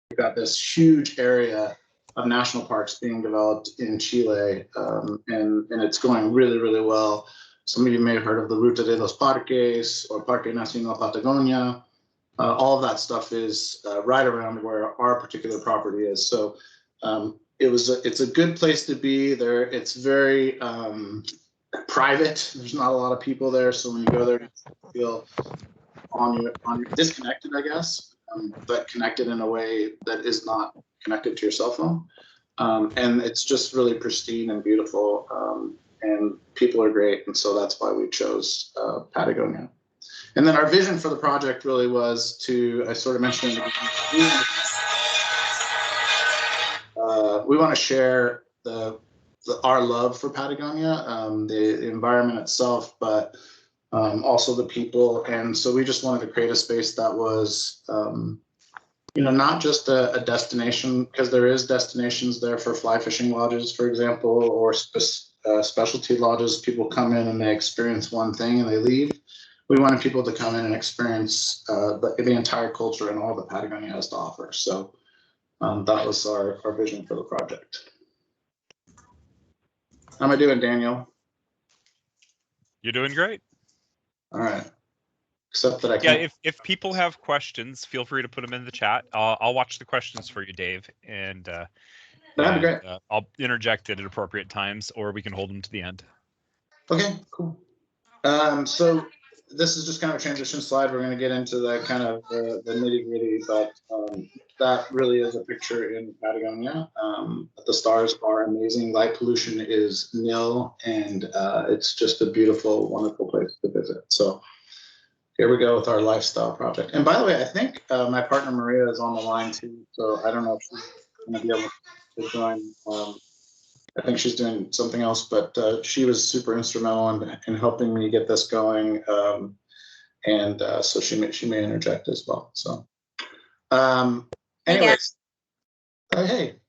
we've got this huge area of national parks being developed in Chile, and it's going really, really well. Some of you may have heard of the Ruta de los Parques or Parque Nacional Patagonia. All of that stuff is right around where our particular property is. So it's a good place to be there. It's very private. There's not a lot of people there. So when you go there, you feel on your disconnected, I guess, but connected in a way that is not connected to your cell phone. And it's just really pristine and beautiful. And people are great. And so that's why we chose Patagonia. And then our vision for the project really was to, I sort of mentioned in the beginning, we want to share our love for Patagonia, the environment itself, but also the people. And so we just wanted to create a space that was, not just a destination, because there is destinations there for fly fishing lodges, for example, or specialty lodges. People come in and they experience one thing and they leave. We wanted people to come in and experience the entire culture and all that Patagonia has to offer. So that was our vision for the project. How am I doing, Daniel? You're doing great. All right. Except that I can't. Yeah, if people have questions, feel free to put them in the chat. I'll watch the questions for you, Dave, and that'd be great. I'll interject at appropriate times, or we can hold them to the end. Okay, cool. So this is just kind of a transition slide. We're going to get into the kind of the nitty gritty, but that really is a picture in Patagonia. The stars are amazing. Light pollution is nil, and it's just a beautiful, wonderful place to visit. So here we go with our lifestyle project. And by the way, I think my partner Maria is on the line too. So I don't know if she's going to be able to join. I think she's doing something else, but she was super instrumental in helping me get this going, and so she may interject as well. So, anyways, hey.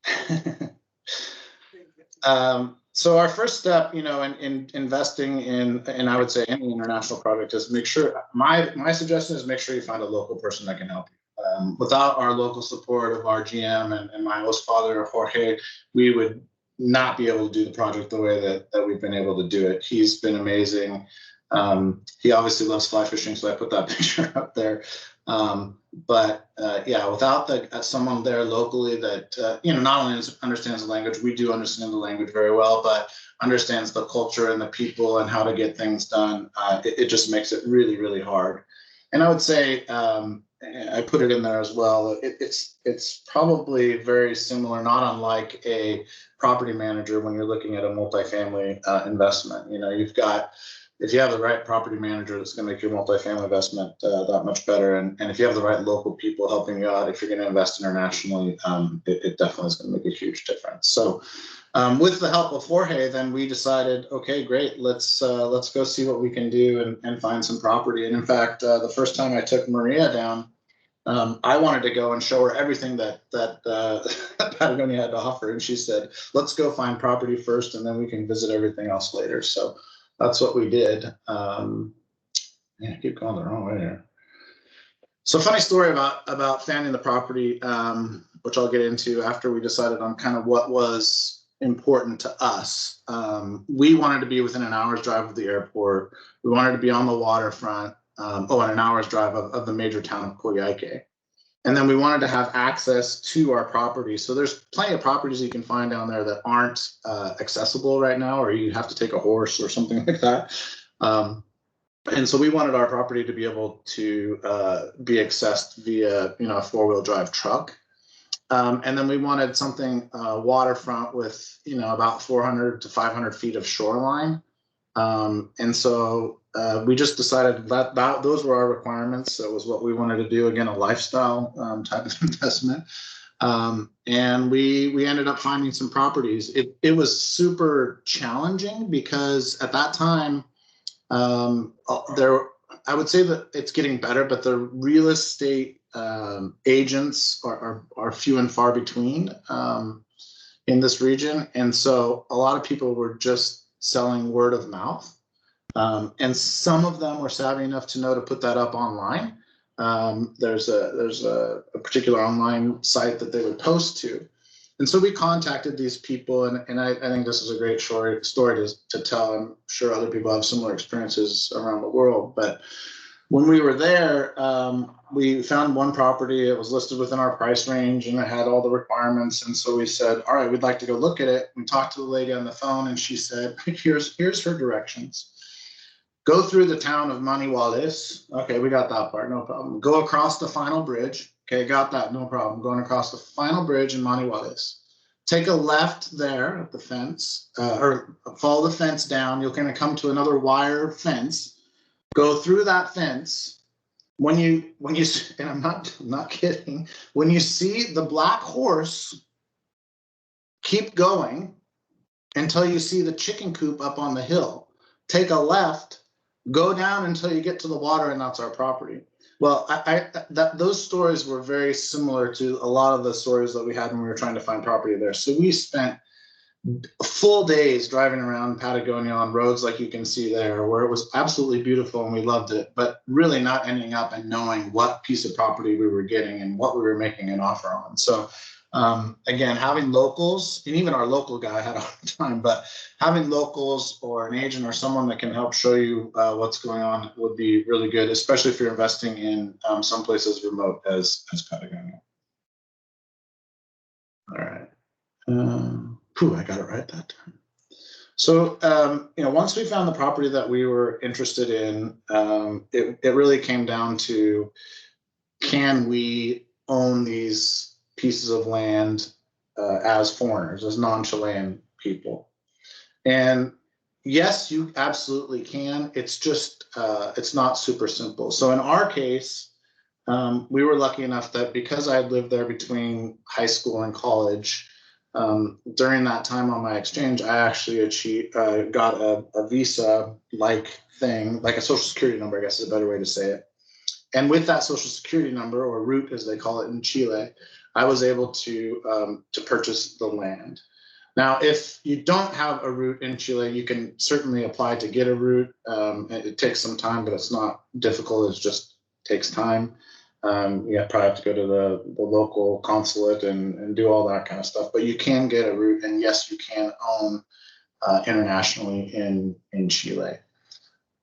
So our first step, in investing in I would say any international project is make sure. My suggestion is make sure you find a local person that can help you. Without our local support of our GM and my host father Jorge, we would not be able to do the project the way that we've been able to do it. He's been amazing. He obviously loves fly fishing, so I put that picture up there. But without someone there locally that not only understands the language, we do understand the language very well, but understands the culture and the people and how to get things done. It just makes it really, really hard. And I would say, I put it in there as well. It's probably very similar, not unlike a property manager when you're looking at a multifamily investment. If you have the right property manager, that's going to make your multifamily investment that much better. And if you have the right local people helping you out, if you're going to invest internationally, it definitely is going to make a huge difference. So with the help of Jorge, then we decided, okay, great, let's go see what we can do and find some property. And in fact, the first time I took Maria down, I wanted to go and show her everything that Patagonia had to offer. And she said, let's go find property first, and then we can visit everything else later. So that's what we did. I keep going the wrong way here. So funny story about finding the property, which I'll get into after we decided on kind of what was important to us. We wanted to be within an hour's drive of the airport. We wanted to be on the waterfront. And an hour's drive of the major town of Coyhaique. And then we wanted to have access to our property. So there's plenty of properties you can find down there that aren't accessible right now, or you have to take a horse or something like that. And so we wanted our property to be able to be accessed via, a four-wheel drive truck. And then we wanted something waterfront with, about 400 to 500 feet of shoreline. And so we just decided that those were our requirements. That was what we wanted to do. Again, a lifestyle type of investment. And we ended up finding some properties. It was super challenging because at that time, I would say that it's getting better, but the real estate agents are few and far between in this region. And so a lot of people were just selling word of mouth. And some of them were savvy enough to know to put that up online. There's a particular online site that they would post to. And so we contacted these people, and I think this is a great story to tell. I'm sure other people have similar experiences around the world. But when we were there, we found one property. It was listed within our price range, and it had all the requirements. And so we said, all right, we'd like to go look at it. We talked to the lady on the phone, and she said, here's her directions. Go through the town of Manihuales. Okay, we got that part, no problem. Go across the final bridge. Okay, got that, no problem. Going across the final bridge in Manihuales. Take a left there at the fence, or follow the fence down. You're going to come to another wire fence. Go through that fence. When you, and I'm not kidding. When you see the black horse, keep going until you see the chicken coop up on the hill. Take a left, go down until you get to the water, and that's our property. Well, those stories were very similar to a lot of the stories that we had when we were trying to find property there. So we spent full days driving around Patagonia on roads like you can see there, where it was absolutely beautiful and we loved it, but really not ending up and knowing what piece of property we were getting and what we were making an offer on. So again, having locals, and even our local guy had a hard time, but having locals or an agent or someone that can help show you what's going on would be really good, especially if you're investing in some places remote as Patagonia. All right. I got it right that time. So, once we found the property that we were interested in, it really came down to, can we own these pieces of land as foreigners, as non-Chilean people? And yes, you absolutely can. It's just, it's not super simple. So in our case, we were lucky enough that because I had lived there between high school and college, during that time on my exchange, I actually got a visa-like thing, like a social security number, I guess is a better way to say it. And with that social security number, or root as they call it in Chile, I was able to purchase the land. Now, if you don't have a root in Chile, you can certainly apply to get a root. It takes some time, but it's not difficult. It just takes time. You probably have to go to the local consulate and do all that kind of stuff. But you can get a root, and yes, you can own internationally in Chile.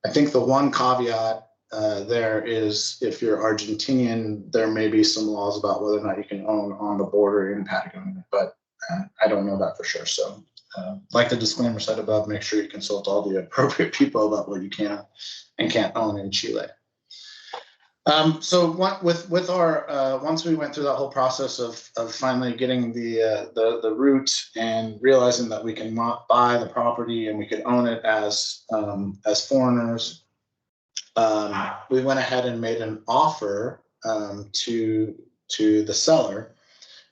I think the one caveat there is, if you're Argentinian, there may be some laws about whether or not you can own on the border in Patagonia, but I don't know that for sure. So like the disclaimer said above, make sure you consult all the appropriate people about what you can and can't own in Chile. So with our once we went through that whole process of finally getting the route and realizing that we can buy the property and we could own it as foreigners, we went ahead and made an offer to the seller.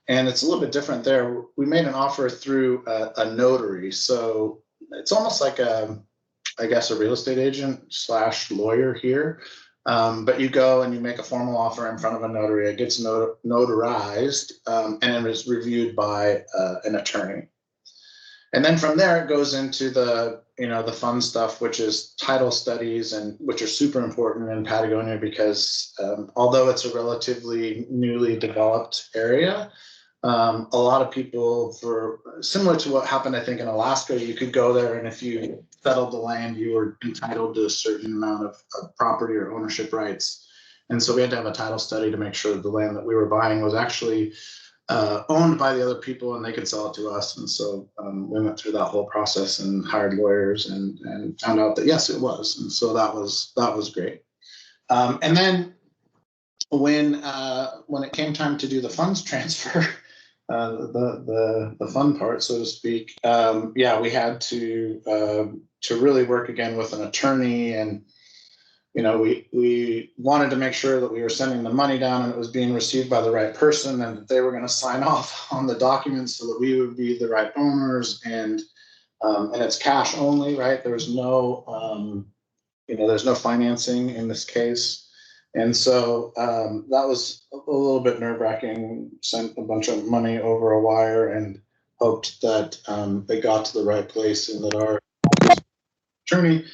And it's a little bit different there. We made an offer through a notary. So it's almost like I guess a real estate agent / lawyer here. But you go and you make a formal offer in front of a notary. It gets notarized, and it is reviewed by an attorney. And then from there, it goes into the fun stuff, which is title studies, and which are super important in Patagonia because although it's a relatively newly developed area, a lot of people, similar to what happened, I think, in Alaska, you could go there, and if you settled the land, you were entitled to a certain amount of property or ownership rights. And so we had to have a title study to make sure that the land that we were buying was actually owned by the other people and they could sell it to us. And so we went through that whole process and hired lawyers and found out that yes, it was. And so that was great. And then when it came time to do the funds transfer, the fun part, so to speak, we had to really work again with an attorney, and we wanted to make sure that we were sending the money down and it was being received by the right person, and that they were going to sign off on the documents so that we would be the right owners, and it's cash only, right? There's no there's no financing in this case. And so that was a little bit nerve-wracking. Sent a bunch of money over a wire and hoped that they got to the right place, and that our attorney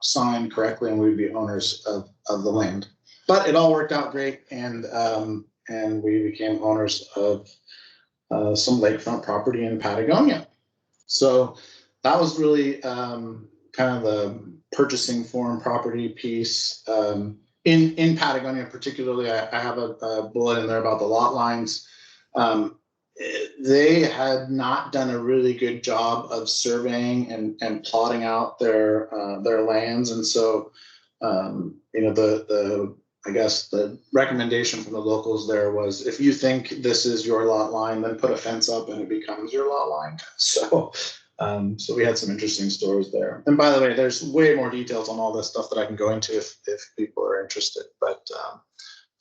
signed correctly, and we'd be owners of the land. But it all worked out great, and we became owners of some lakefront property in Patagonia. So that was really kind of the purchasing foreign property piece. In Patagonia particularly, I have a bullet in there about the lot lines. They had not done a really good job of surveying and plotting out their lands, and so I guess the recommendation from the locals there was, if you think this is your lot line, then put a fence up and it becomes your lot line. So we had some interesting stories there. And by the way, there's way more details on all this stuff that I can go into if people are interested. But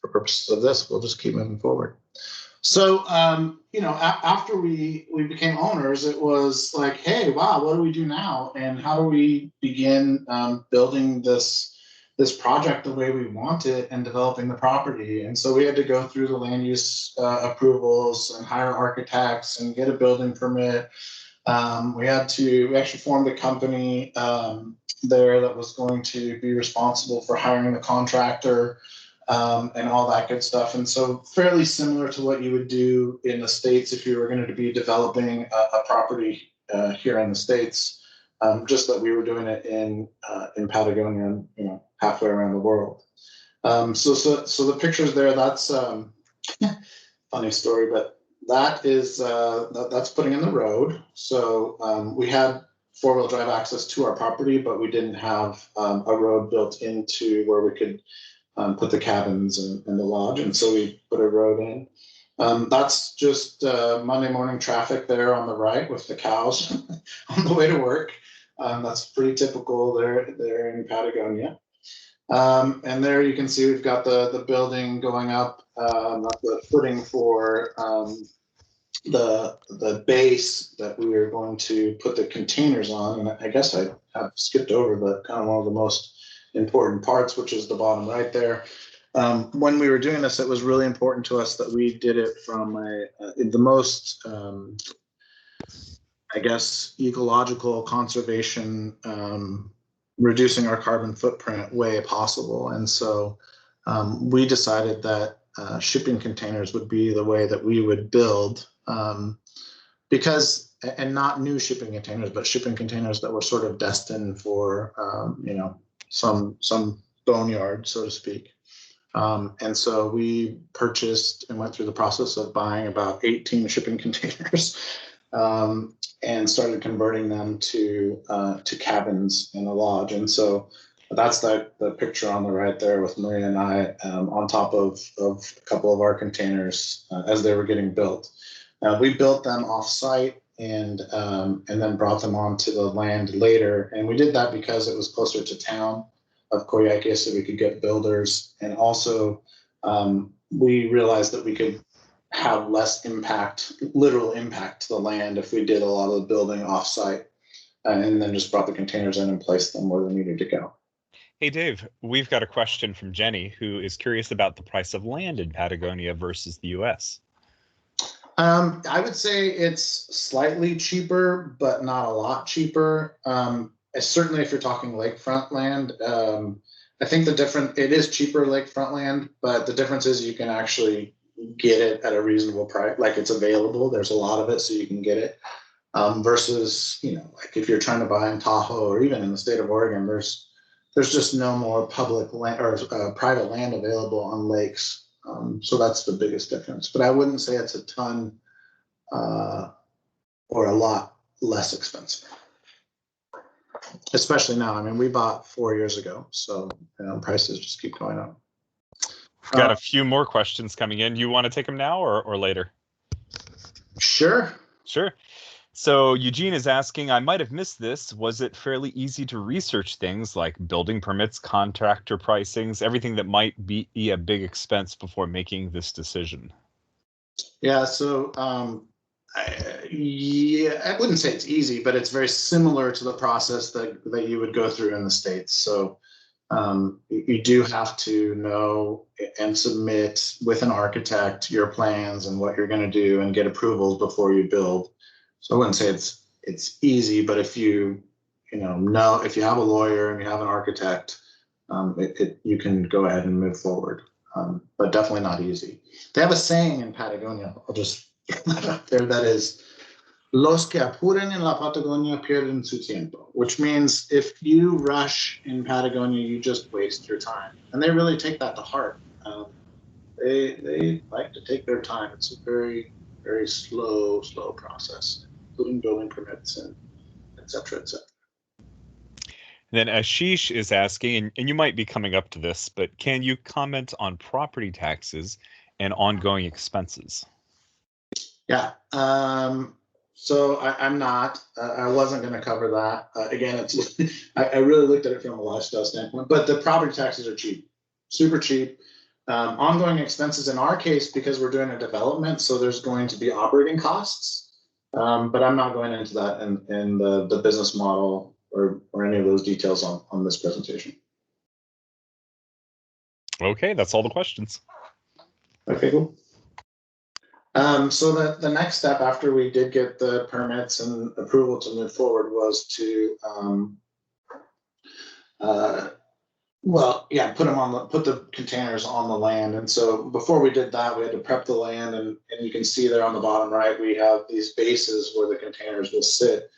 for purposes of this, we'll just keep moving forward. So, after we became owners, it was like, hey, wow, what do we do now? And how do we begin building this project the way we want it and developing the property? And so we had to go through the land use approvals and hire architects and get a building permit. We actually formed a company there that was going to be responsible for hiring the contractor and all that good stuff. And so fairly similar to what you would do in the States if you were going to be developing a property here in the States, just that we were doing it in Patagonia, halfway around the world. So the pictures there, that's funny story, but that is that's putting in the road. So we had 4-wheel drive access to our property, but we didn't have a road built into where we could put the cabins and the lodge, and so we put a road in. That's just Monday morning traffic there on the right with the cows on the way to work. That's pretty typical there in Patagonia. And there you can see we've got the building going up, the footing for the base that we are going to put the containers on. And I guess I have skipped over the kind of one of the most important parts, which is the bottom right there. When we were doing this, it was really important to us that we did it from the most, I guess, ecological conservation, reducing our carbon footprint way possible. And so we decided that shipping containers would be the way that we would build, because, and not new shipping containers, but shipping containers that were sort of destined for, some boneyard, so to speak. And so we purchased and went through the process of buying about 18 shipping containers, and started converting them to cabins in the lodge. And so that's the picture on the right there with Maria and I on top of a couple of our containers as they were getting built. We built them off site and then brought them onto the land later. And we did that because it was closer to town of Coyhaique, so we could get builders. And also we realized that we could have less literal impact to the land if we did a lot of the building off site and then just brought the containers in and placed them where they needed to go. Hey, Dave, we've got a question from Jenny, who is curious about the price of land in Patagonia versus the US. I would say it's slightly cheaper, but not a lot cheaper. Certainly if you're talking lakefront land, I think it is cheaper lakefront land, but the difference is you can actually get it at a reasonable price. Like, it's available. There's a lot of it, so you can get it. Versus, like if you're trying to buy in Tahoe or even in the state of Oregon, there's just no more public land or private land available on lakes. So that's the biggest difference. But I wouldn't say it's a ton or a lot less expensive. Especially now. I mean, we bought 4 years ago, so prices just keep going up. We've got a few more questions coming in. You want to take them now or later? Sure. So Eugene is asking, I might have missed this. Was it fairly easy to research things like building permits, contractor pricings, everything that might be a big expense before making this decision? Yeah, so I wouldn't say it's easy, but it's very similar to the process that you would go through in the States. So you do have to know and submit with an architect your plans and what you're going to do and get approvals before you build. So I wouldn't say it's easy, but if you know if you have a lawyer and you have an architect, you can go ahead and move forward. But definitely not easy. They have a saying in Patagonia. I'll just get that out there. That is, "Los que apuran en la Patagonia pierden su tiempo," which means if you rush in Patagonia, you just waste your time. And they really take that to heart. They like to take their time. It's a very, very slow process, including building permits and et cetera, et cetera. Then Ashish is asking, and you might be coming up to this, but can you comment on property taxes and ongoing expenses? Yeah. So I'm not. I wasn't going to cover that. Again, it's I really looked at it from a lifestyle standpoint, but the property taxes are cheap, super cheap. Ongoing expenses in our case, because we're doing a development, so there's going to be operating costs. But I'm not going into that in the business model or any of those details on this presentation. Okay, that's all the questions. Okay, cool. So the next step after we did get the permits and approval to move forward was to put the containers on the land. And so before we did that, we had to prep the land, and you can see there on the bottom right, we have these bases where the containers will sit.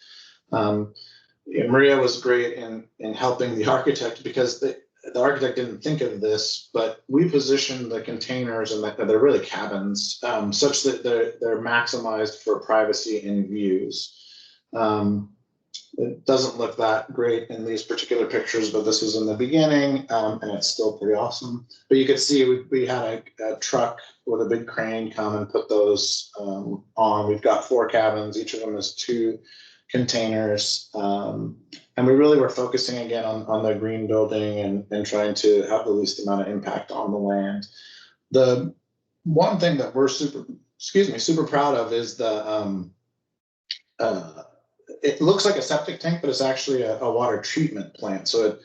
Maria was great in helping the architect, because the architect didn't think of this, but we positioned the containers, and they're really cabins, such that they're maximized for privacy and views. It doesn't look that great in these particular pictures, but this was in the beginning, and it's still pretty awesome. But you could see we had a truck with a big crane come and put those on. We've got 4 cabins. Each of them is 2 containers. And we really were focusing again on the green building and trying to have the least amount of impact on the land. The one thing that we're super proud of is it looks like a septic tank, but it's actually a water treatment plant. So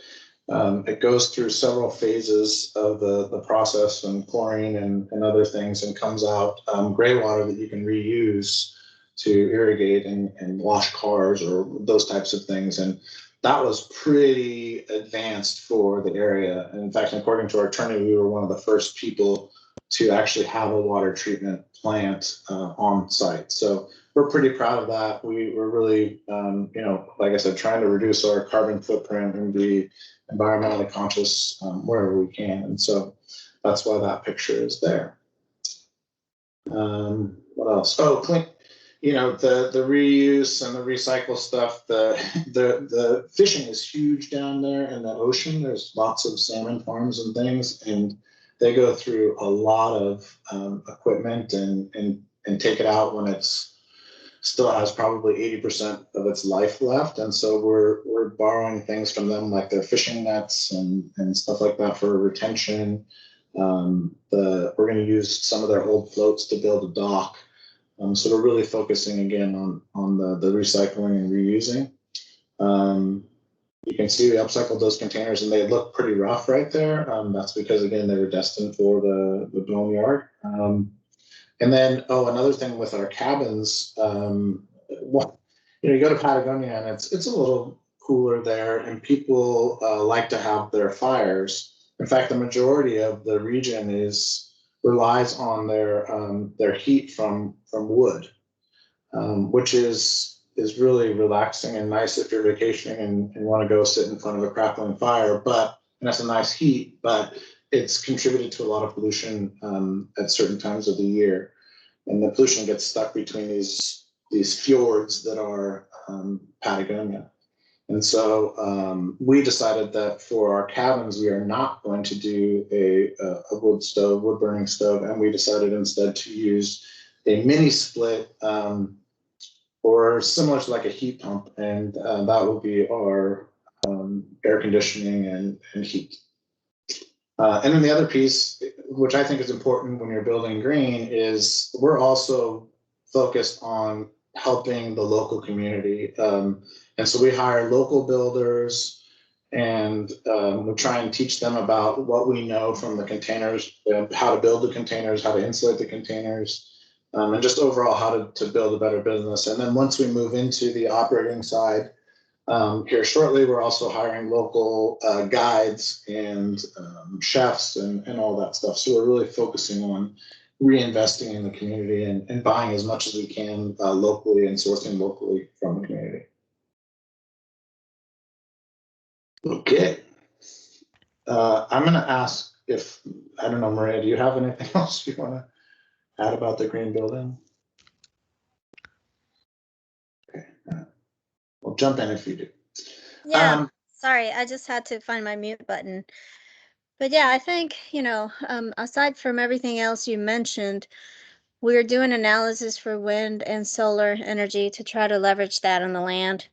it goes through several phases of the process, and chlorine and other things, and comes out gray water that you can reuse to irrigate and wash cars or those types of things. And that was pretty advanced for the area. And in fact, according to our attorney, we were one of the first people to actually have a water treatment plant on site. So we're pretty proud of that. We're really, like I said, trying to reduce our carbon footprint and be environmentally conscious wherever we can. And so that's why that picture is there. What else? Oh, clean. The reuse and the recycle stuff. The fishing is huge down there in the ocean. There's lots of salmon farms and things, and they go through a lot of equipment and take it out when it's still has probably 80% of its life left. And so we're borrowing things from them, like their fishing nets and stuff like that for retention. We're going to use some of their old floats to build a dock. So we're really focusing again on the recycling and reusing. You can see we upcycled those containers, and they look pretty rough right there. That's because, again, they were destined for the boneyard. And then, another thing with our cabins, you go to Patagonia, and it's a little cooler there, and people like to have their fires. In fact, the majority of the region relies on their heat from wood, which is really relaxing and nice if you're vacationing and want to go sit in front of a crackling fire. And that's a nice heat, but it's contributed to a lot of pollution at certain times of the year, and the pollution gets stuck between these fjords that are Patagonia. And so we decided that for our cabins, we are not going to do a wood burning stove, and we decided instead to use a mini split or similar to like a heat pump, and that will be our air conditioning and heat. And then the other piece, which I think is important when you're building green, is we're also focused on helping the local community. And so we hire local builders, and we try and teach them about what we know from the containers, how to build the containers, how to insulate the containers, and just overall how to build a better business. And then once we move into the operating side, here shortly. We're also hiring local guides and chefs and all that stuff. So we're really focusing on reinvesting in the community and buying as much as we can locally and sourcing locally from the community. Okay. I'm going to ask if, I don't know, Maria, do you have anything else you want to add about the green building? Okay. Well, jump in if you do. Yeah, sorry, I just had to find my mute button. But yeah, I think, aside from everything else you mentioned, we're doing analysis for wind and solar energy to try to leverage that on the land.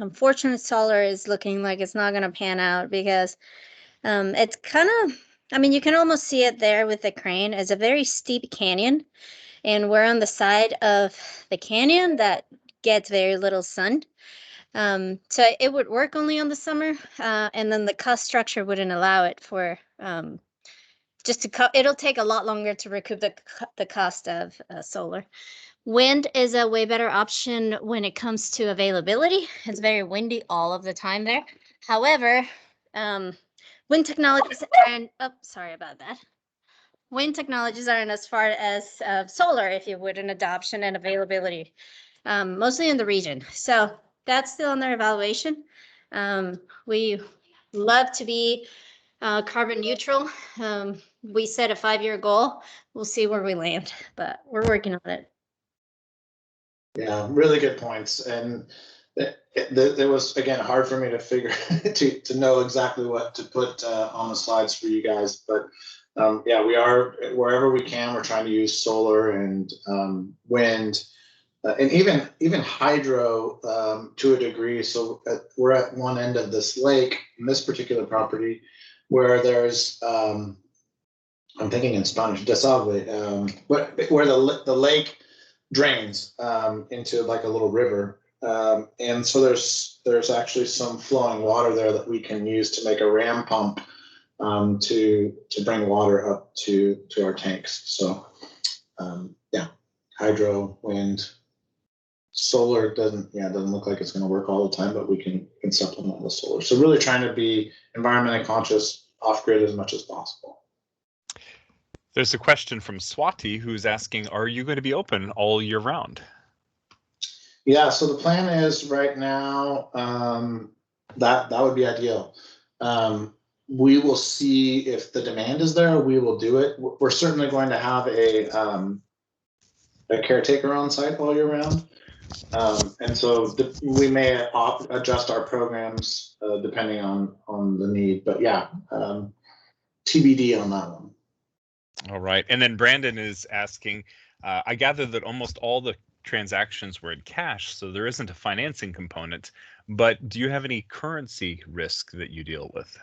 Unfortunately, solar is looking like it's not going to pan out because it's kind of, I mean, you can almost see it there with the crane. It's a very steep canyon, and we're on the side of the canyon that gets very little sun. So it would work only on the summer, and then the cost structure wouldn't allow it for just to it'll take a lot longer to recoup the cost of solar. Wind is a way better option when it comes to availability. It's very windy all of the time there. However, wind technologies aren't, oh, sorry about that. Wind technologies aren't as far as solar, if you would, in adoption and availability, mostly in the region. So that's still under evaluation. We love to be carbon neutral. We set a 5-year goal. We'll see where we land, but we're working on it. Yeah, really good points. And it was, again, hard for me to figure to know exactly what to put on the slides for you guys. But yeah, we are, wherever we can, we're trying to use solar and wind and even hydro to a degree. So we're at one end of this lake in this particular property where there's I'm thinking in Spanish, desagüe, where the lake drains into like a little river, and so there's actually some flowing water there that we can use to make a ram pump to bring water up to our tanks. So yeah, hydro, wind, solar doesn't look like it's going to work all the time, but we can supplement with solar. So really trying to be environmentally conscious, off grid as much as possible. There's a question from Swati who's asking, are you going to be open all year round? Yeah, so the plan is right now that would be ideal. We will see if the demand is there. We will do it. We're certainly going to have a caretaker on site all year round, and so we may adjust our programs depending on the need. But yeah, TBD on that one. All right. And then Brandon is asking, I gather that almost all the transactions were in cash, so there isn't a financing component, but do you have any currency risk that you deal with?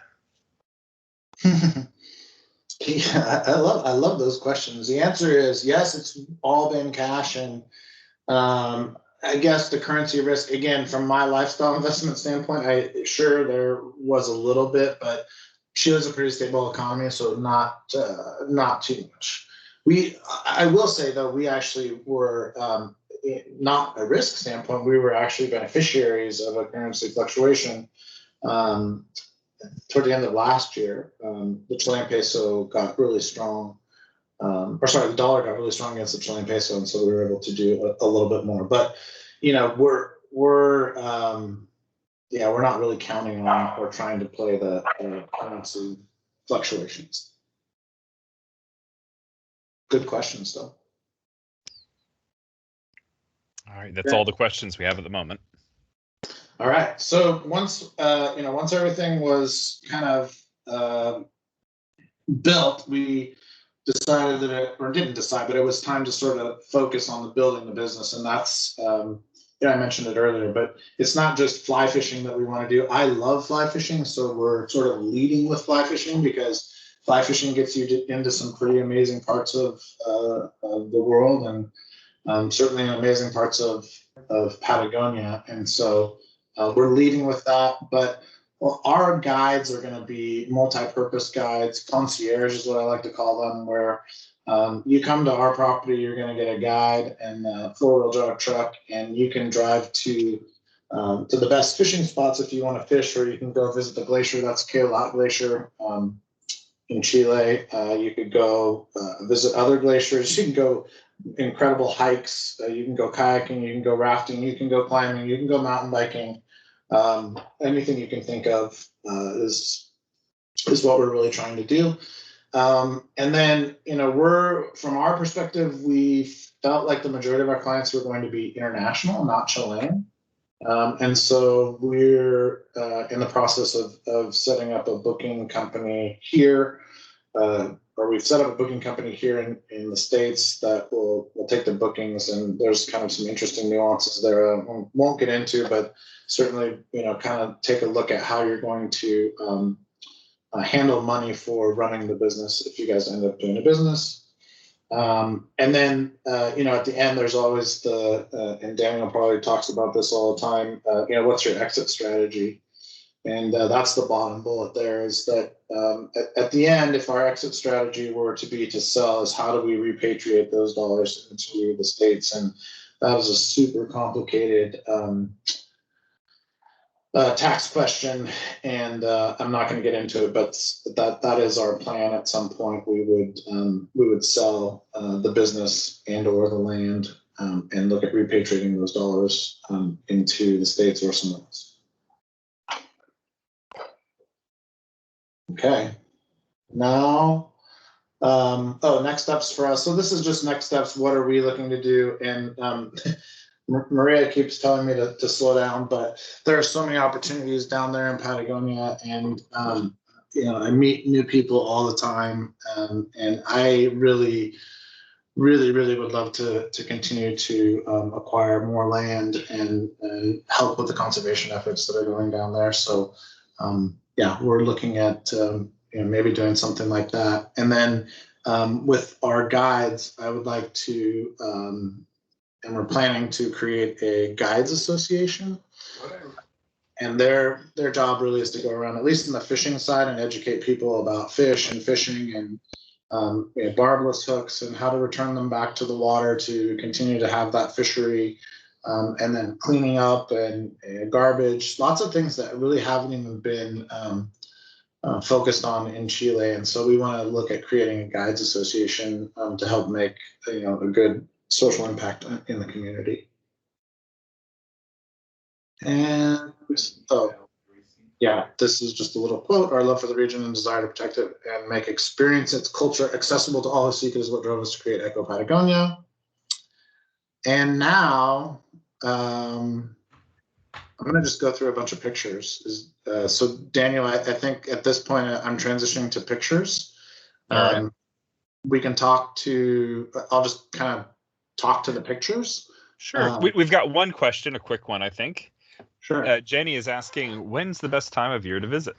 Yeah, I love those questions. The answer is yes, it's all been cash, and I guess the currency risk, again, from my lifestyle investment standpoint, sure there was a little bit, but Chile's a pretty stable economy, so not too much. I will say though, we actually were not a risk standpoint. We were actually beneficiaries of a currency fluctuation toward the end of last year. The Chilean peso got really strong, the dollar got really strong against the Chilean peso, and so we were able to do a little bit more. But we're not really counting on or trying to play the currency fluctuations. Good questions, though. All right, that's all the questions we have at the moment. All right. So once everything was kind of built, we decided didn't decide, but it was time to sort of focus on building the business, and that's. I mentioned it earlier, but it's not just fly fishing that we want to do. I love fly fishing, so we're sort of leading with fly fishing because fly fishing gets you into some pretty amazing parts of the world, and certainly in amazing parts of Patagonia. And so we're leading with that. But our guides are going to be multi-purpose guides. Concierge is what I like to call them, where you come to our property, you're going to get a guide and a 4-wheel drive truck, and you can drive to to the best fishing spots if you want to fish, or you can go visit the glacier. That's Keolat Glacier in Chile. You could go visit other glaciers. You can go incredible hikes. You can go kayaking. You can go rafting. You can go climbing. You can go mountain biking. Anything you can think of is what we're really trying to do. And then, from our perspective, we felt like the majority of our clients were going to be international, not Chilean. And so we're in the process of setting up a booking company here, or we've set up a booking company here in the States that will take the bookings. And there's kind of some interesting nuances there I won't get into, but certainly, kind of take a look at how you're going to handle money for running the business if you guys end up doing a business. And then, at the end, there's always and Daniel probably talks about this all the time, what's your exit strategy? And that's the bottom bullet there, is that at the end, if our exit strategy were to be to sell, is how do we repatriate those dollars into the States? And that is a super complicated tax question, and I'm not going to get into it, but that is our plan. At some point, we would sell the business and or the land, and look at repatriating those dollars into the States or somewhere else. Okay. Now, next steps for us. So this is just next steps. What are we looking to do? And Maria keeps telling me to slow down, but there are so many opportunities down there in Patagonia, and I meet new people all the time, and I really would love to continue to acquire more land and help with the conservation efforts that are going down there. So we're looking at maybe doing something like that, and then with our guides, I would like to. And we're planning to create a guides association. And their job really is to go around, at least in the fishing side, and educate people about fish and fishing and barbless hooks and how to return them back to the water to continue to have that fishery, and then cleaning up and garbage, lots of things that really haven't even been focused on in Chile. And so we want to look at creating a guides association to help make a good social impact in the community. And this is just a little quote. Our love for the region and desire to protect it and make experience its culture accessible to all who seek it is what drove us to create Eco Patagonia. And now I'm going to just go through a bunch of pictures. So Daniel, I think at this point I'm transitioning to pictures. All right. We can talk to, I'll just kind of talk to the pictures. Sure. We've got one question, a quick one, I think. Sure. Jenny is asking, when's the best time of year to visit?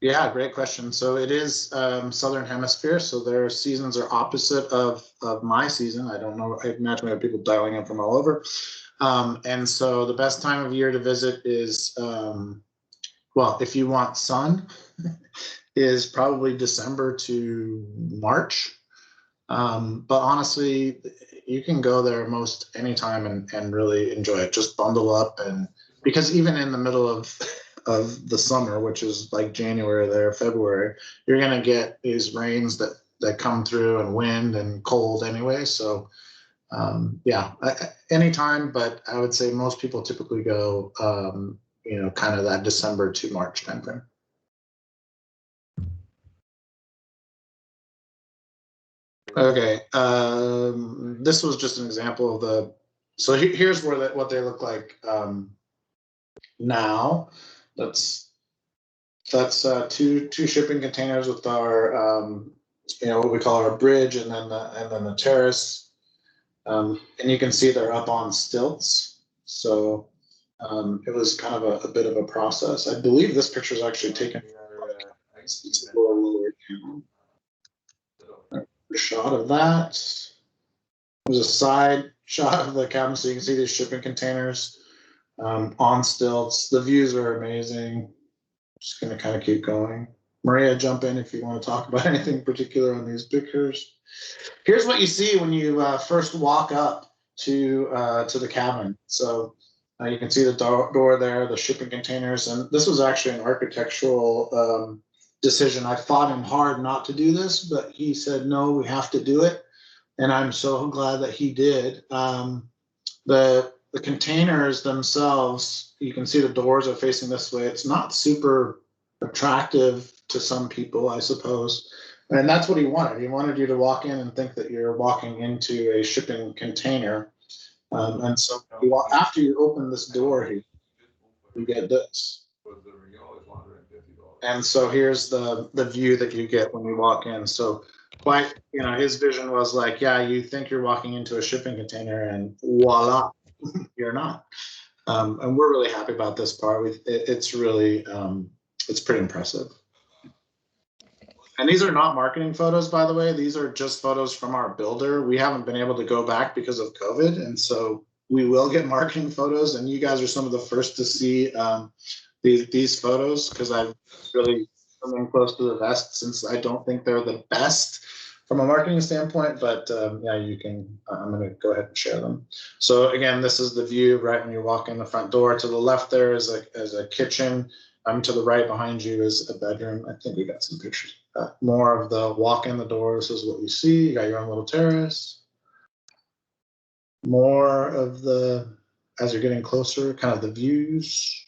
Yeah, great question. So it is Southern Hemisphere, so their seasons are opposite of my season. I don't know. I imagine we have people dialing in from all over. And so the best time of year to visit is, if you want sun, is probably December to March. But honestly, you can go there most anytime and really enjoy it. Just bundle up, and because even in the middle of the summer, which is like January there, February, you're gonna get these rains that come through, and wind and cold anyway. So anytime, but I would say most people typically go kind of that December to March timeframe. Okay, this was just an example of so here's what they look like now. That's two shipping containers with our what we call our bridge, and then the terrace, and you can see they're up on stilts. So it was kind of a bit of a process. I believe this picture is actually taken. Shot of that. There's a side shot of the cabin, so you can see these shipping containers on stilts. The views are amazing. Just going to kind of keep going. Maria, jump in if you want to talk about anything particular on these pictures. Here's what you see when you first walk up to the cabin. So You can see the door there, the shipping containers, and this was actually an architectural decision. I fought him hard not to do this, but he said, no, we have to do it. And I'm so glad that he did. The containers themselves, you can see the doors are facing this way. It's not super attractive to some people, I suppose. And that's what he wanted. He wanted you to walk in and think that you're walking into a shipping container. And so after you open this door here, you get this. And so here's the view that you get when you walk in. So quite, his vision was like, yeah, you think you're walking into a shipping container and voila, you're not. And we're really happy about this part. It's really, it's pretty impressive. And these are not marketing photos, by the way. These are just photos from our builder. We haven't been able to go back because of COVID. And so we will get marketing photos. And you guys are some of the first to see these photos, because I've really been close to the vest, since I don't think they're the best from a marketing standpoint. But yeah, you can, I'm going to go ahead and share them. So again, this is the view right when you walk in the front door. To the left there is a kitchen. To the right behind you is a bedroom. I think we got some pictures. More of the walk in the door. This is what you see. You got your own little terrace. More of the, as you're getting closer, kind of the views.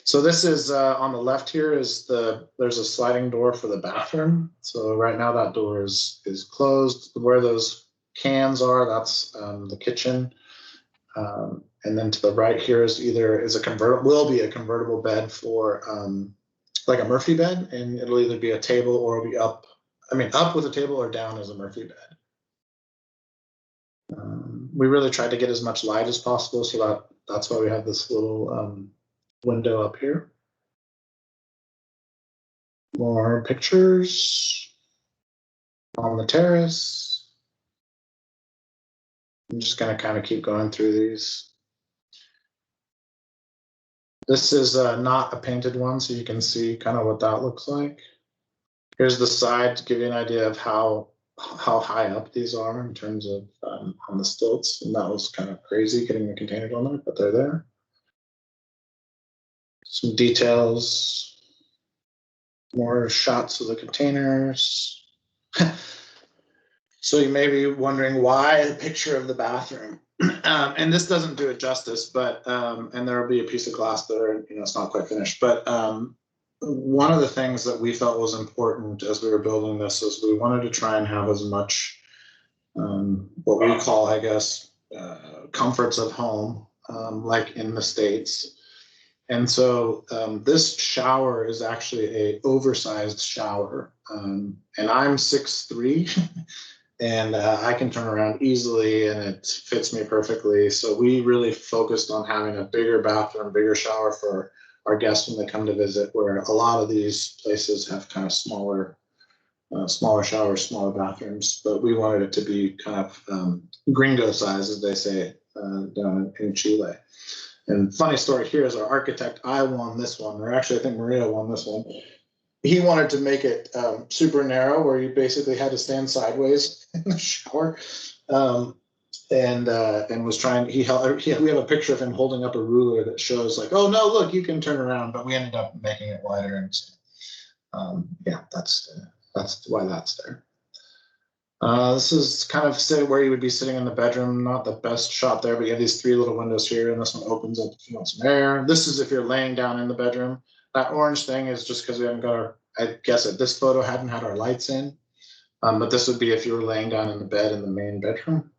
So this is on the left here is there's a sliding door for the bathroom. So right now that door is closed. Where those cans are, that's the kitchen. And then to the right here is will be a convertible bed for like a Murphy bed, and it'll either be a table or it'll be up with a table, or down as a Murphy bed. We really tried to get as much light as possible, so that's why we have this little window up here. More pictures on the terrace. I'm just going to kind of keep going through these. This is not a painted one, so you can see kind of what that looks like. Here's the side to give you an idea of how high up these are in terms of on the stilts. And that was kind of crazy getting the containers on there, but they're there. Some details. More shots of the containers. So you may be wondering why a picture of the bathroom. And this doesn't do it justice, but and there will be a piece of glass there, it's not quite finished. But one of the things that we felt was important as we were building this is we wanted to try and have as much what we call, I guess, comforts of home, like in the States. And so this shower is actually a oversized shower, and I'm 6'3". And I can turn around easily and it fits me perfectly. So we really focused on having a bigger bathroom, bigger shower for our guests when they come to visit, where a lot of these places have kind of smaller showers, smaller bathrooms. But we wanted it to be kind of gringo size, as they say, down in Chile. And funny story here is our architect, I won this one, or actually I think Maria won this one. He wanted to make it super narrow, where you basically had to stand sideways in the shower, and was trying. We have a picture of him holding up a ruler that shows like, oh no, look, you can turn around. But we ended up making it wider, and yeah, that's why that's there. This is kind of where you would be sitting in the bedroom. Not the best shot there, but you have these 3 little windows here, and this one opens up if you want some air. This is if you're laying down in the bedroom. That orange thing is just because we haven't got I guess at this photo hadn't had our lights in. But this would be if you were laying down in the bed in the main bedroom.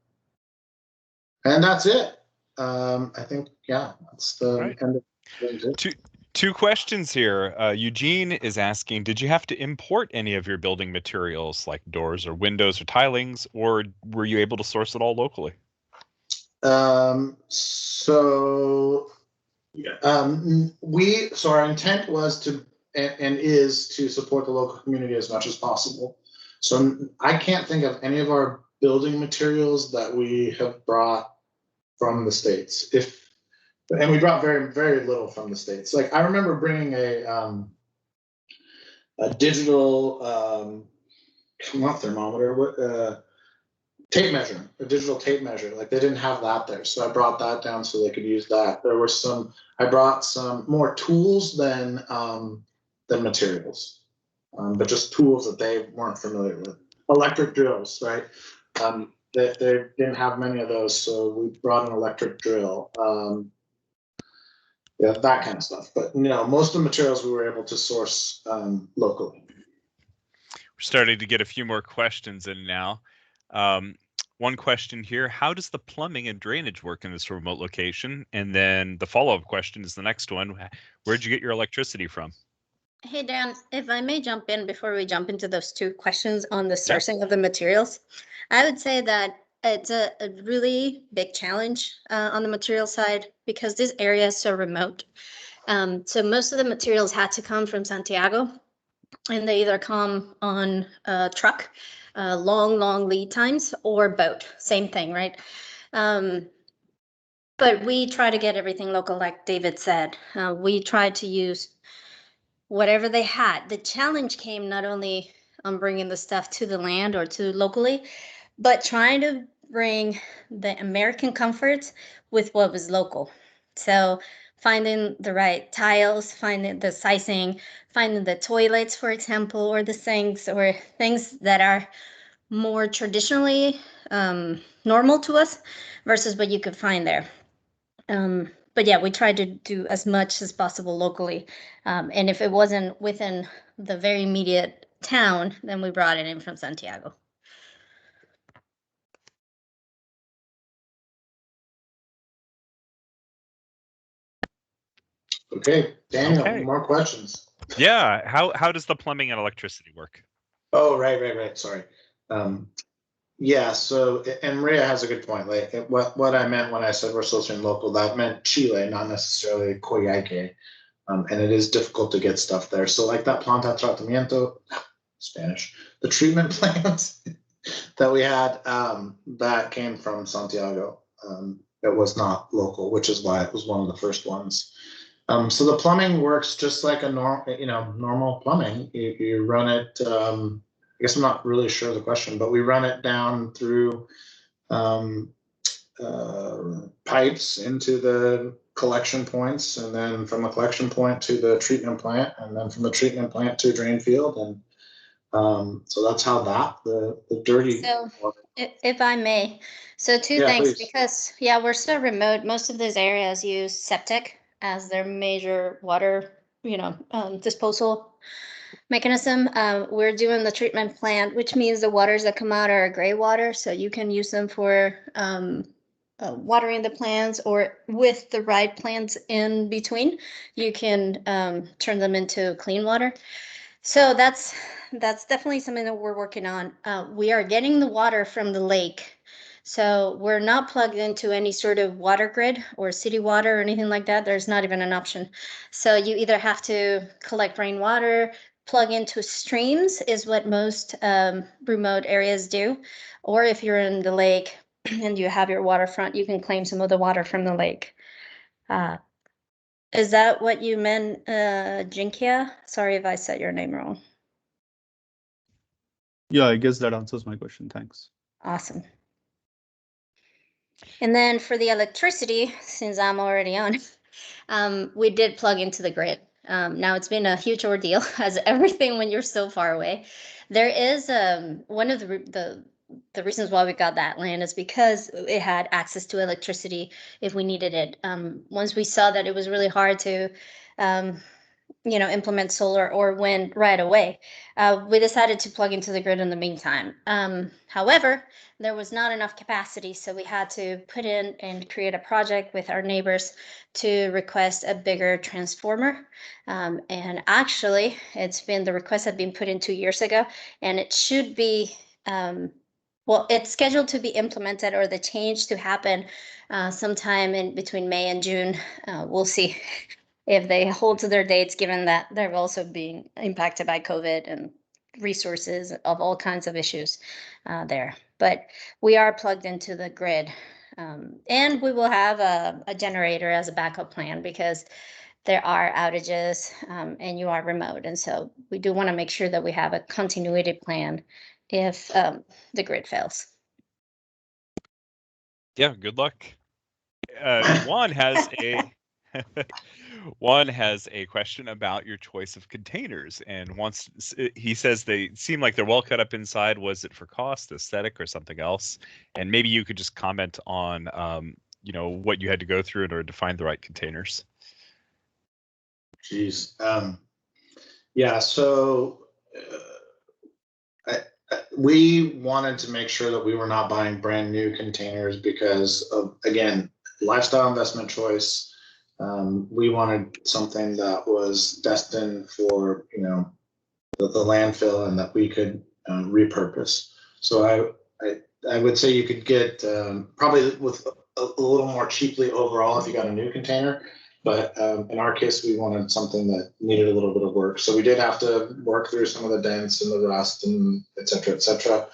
And that's it. I think, yeah, that's the end of it. Two questions here. Eugene is asking, did you have to import any of your building materials like doors or windows or tilings, or were you able to source it all locally? So our intent was to and is to support the local community as much as possible. So I can't think of any of our building materials that we have brought from the States. And we brought very, very little from the States. Like I remember bringing a digital not thermometer, tape measure, a digital tape measure. Like they didn't have that there, so I brought that down so they could use that. There were some. I brought some more tools than materials, but just tools that they weren't familiar with. Electric drills, right? They didn't have many of those, so we brought an electric drill. Yeah, that kind of stuff. But most of the materials we were able to source locally. We're starting to get a few more questions in now. One question here, how does the plumbing and drainage work in this remote location? And then the follow-up question is the next one. Where'd you get your electricity from? Hey, Dan, if I may jump in before we jump into those two questions on the sourcing of the materials, I would say that it's a really big challenge on the material side because this area is so remote. So most of the materials had to come from Santiago, and they either come on a truck, long lead times, or boat. Same thing, right? But we try to get everything local, like David said. We tried to use whatever they had. The challenge came not only on bringing the stuff to the land or to locally, but trying to bring the American comforts with what was local. So finding the right tiles, finding the sizing, finding the toilets, for example, or the sinks, or things that are more traditionally normal to us versus what you could find there. But yeah, we tried to do as much as possible locally. And if it wasn't within the very immediate town, then we brought it in from Santiago. Okay, Daniel, Okay. more questions. Yeah, how does the plumbing and electricity work? Oh, right. Sorry. Yeah, so, and Maria has a good point. Like what I meant when I said we're sourcing local, that meant Chile, not necessarily Coyhaique. And it is difficult to get stuff there. So like that planta tratamiento, Spanish, the treatment plant that we had, that came from Santiago. It was not local, which is why it was one of the first ones. So the plumbing works just like a normal plumbing. You run it. I guess I'm not really sure of the question, but we run it down through pipes into the collection points, and then from the collection point to the treatment plant, and then from the treatment plant to drain field, and so that's how the dirty. So, if I may, so two things, please. because we're so remote. Most of those areas use septic as their major water, disposal mechanism. We're doing the treatment plant, which means the waters that come out are gray water, so you can use them for watering the plants, or with the right plants in between, you can turn them into clean water. So that's definitely something that we're working on. We are getting the water from the lake. So we're not plugged into any sort of water grid or city water or anything like that. There's not even an option. So you either have to collect rainwater, plug into streams is what most remote areas do. Or if you're in the lake and you have your waterfront, you can claim some of the water from the lake. Is that what you meant, Jinkia? Sorry if I said your name wrong. Yeah, I guess that answers my question. Thanks. Awesome. And then for the electricity, since I'm already on, we did plug into the grid. Now it's been a huge ordeal, as everything when you're so far away. There is one of the reasons why we got that land is because it had access to electricity if we needed it. Once we saw that it was really hard to implement solar or wind right away, we decided to plug into the grid in the meantime. However, there was not enough capacity, so we had to put in and create a project with our neighbors to request a bigger transformer. And actually, the request had been put in 2 years ago, and it should be, it's scheduled to be implemented, or the change to happen sometime in between May and June. We'll see if they hold to their dates, given that they're also being impacted by COVID and resources of all kinds of issues there. But we are plugged into the grid, and we will have a generator as a backup plan, because there are outages and you are remote. And so we do want to make sure that we have a continuity plan if the grid fails. Yeah, good luck. Juan has a Juan has a question about your choice of containers and he says they seem like they're well cut up inside. Was it for cost, aesthetic, or something else? And maybe you could just comment on what you had to go through in order to find the right containers. Jeez. Yeah, so we wanted to make sure that we were not buying brand new containers because of, again, lifestyle investment choice. We wanted something that was destined for, the landfill and that we could repurpose. So I would say you could get probably with a little more cheaply overall if you got a new container. But in our case, we wanted something that needed a little bit of work. So we did have to work through some of the dents and the rust and et cetera, et cetera.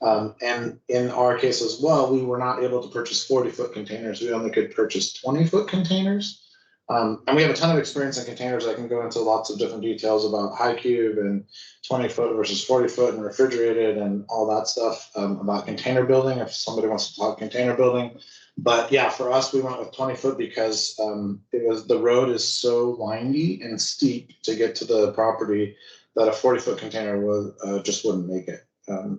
And in our case as well, we were not able to purchase 40-foot containers. We only could purchase 20-foot containers. And we have a ton of experience in containers. I can go into lots of different details about high cube and 20-foot versus 40-foot and refrigerated and all that stuff about container building if somebody wants to talk container building. But yeah, for us, we went with 20-foot because the road is so windy and steep to get to the property that a 40-foot container just wouldn't make it.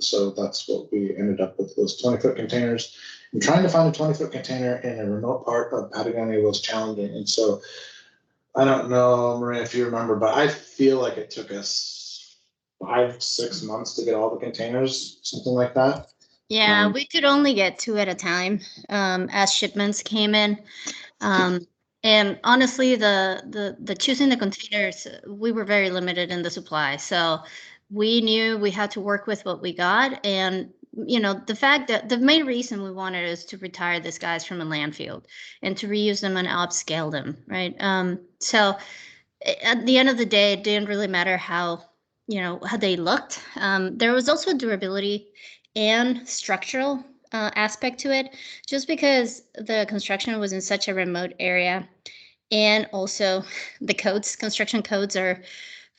So that's what we ended up with, was 20-foot containers. And trying to find a 20-foot container in a remote part of Patagonia was challenging. And so I don't know, Maria, if you remember, but I feel like it took us 5-6 months to get all the containers, something like that. Yeah, we could only get 2 at a time as shipments came in. And honestly, the choosing the containers, we were very limited in the supply. So we knew we had to work with what we got. And, the fact that the main reason we wanted is to retire these guys from a landfill and to reuse them and upscale them, right? So at the end of the day, it didn't really matter how they looked. There was also durability and structural aspect to it, just because the construction was in such a remote area. And also the construction codes are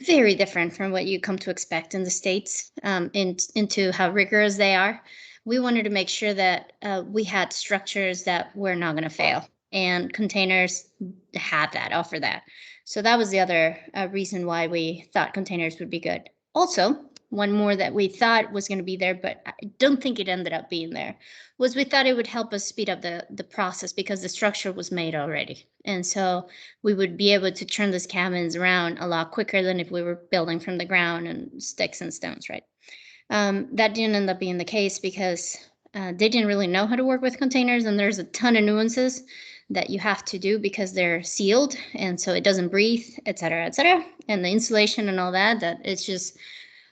very different from what you come to expect in the States, into how rigorous they are. We wanted to make sure that we had structures that were not going to fail, and containers offer that. So that was the other reason why we thought containers would be good. Also, one more that we thought was going to be there, but I don't think it ended up being there, was we thought it would help us speed up the process because the structure was made already. And so we would be able to turn these cabins around a lot quicker than if we were building from the ground and sticks and stones, right? That didn't end up being the case because they didn't really know how to work with containers, and there's a ton of nuances that you have to do because they're sealed, and so it doesn't breathe, et cetera, and the insulation and all that it's just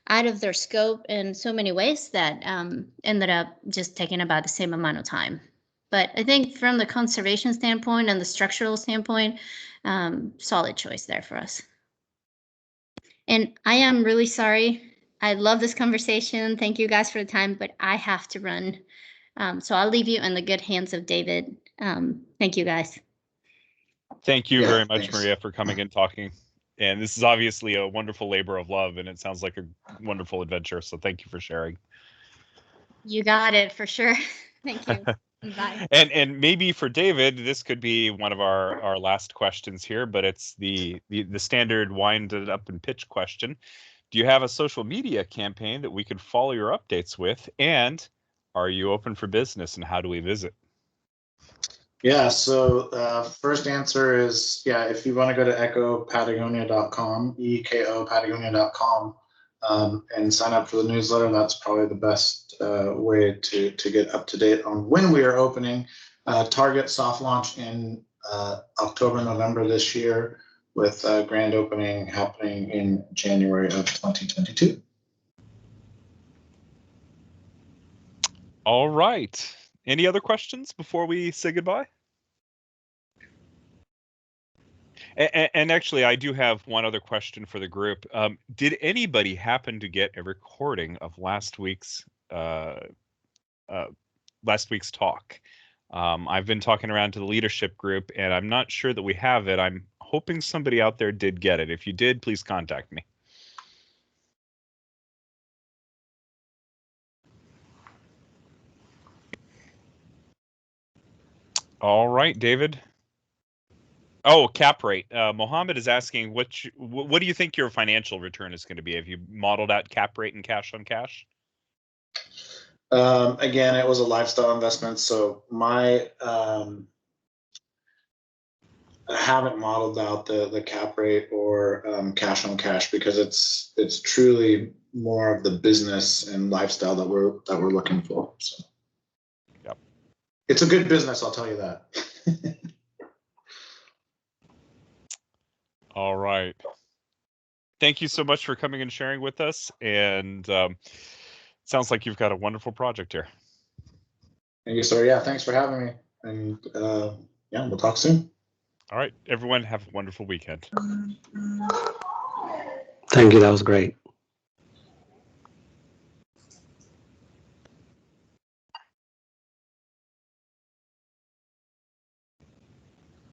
out of their scope in so many ways that ended up just taking about the same amount of time. But I think from the conservation standpoint and the structural standpoint, solid choice there for us. And I am really sorry. I love this conversation. Thank you guys for the time, but I have to run. So I'll leave you in the good hands of David. Thank you, guys. Thank you very much, Thanks. Maria, for coming and talking. And this is obviously a wonderful labor of love, and it sounds like a wonderful adventure. So thank you for sharing. You got it for sure. Thank you. Bye. And maybe for David, this could be one of our last questions here, but it's the standard wind it up and pitch question. Do you have a social media campaign that we could follow your updates with? And are you open for business, and how do we visit? Yeah, so first answer is, if you want to go to ecopatagonia.com, EKO and sign up for the newsletter, that's probably the best way to get up to date on when we are opening. Target soft launch in October, November this year, with grand opening happening in January of 2022. All right. Any other questions before we say goodbye? And actually, I do have one other question for the group. Did anybody happen to get a recording of last week's talk? I've been talking around to the leadership group, and I'm not sure that we have it. I'm hoping somebody out there did get it. If you did, please contact me. All right, David. Oh, cap rate. Mohammed is asking, what do you think your financial return is going to be? Have you modeled out cap rate and cash on cash? Again, it was a lifestyle investment, so I haven't modeled out the cap rate or cash on cash because it's truly more of the business and lifestyle that we're looking for. So, yep, it's a good business, I'll tell you that. All right. Thank you so much for coming and sharing with us. And sounds like you've got a wonderful project here. Thank you, sir. Yeah, thanks for having me. And yeah, we'll talk soon. All right, everyone, have a wonderful weekend. Thank you. That was great.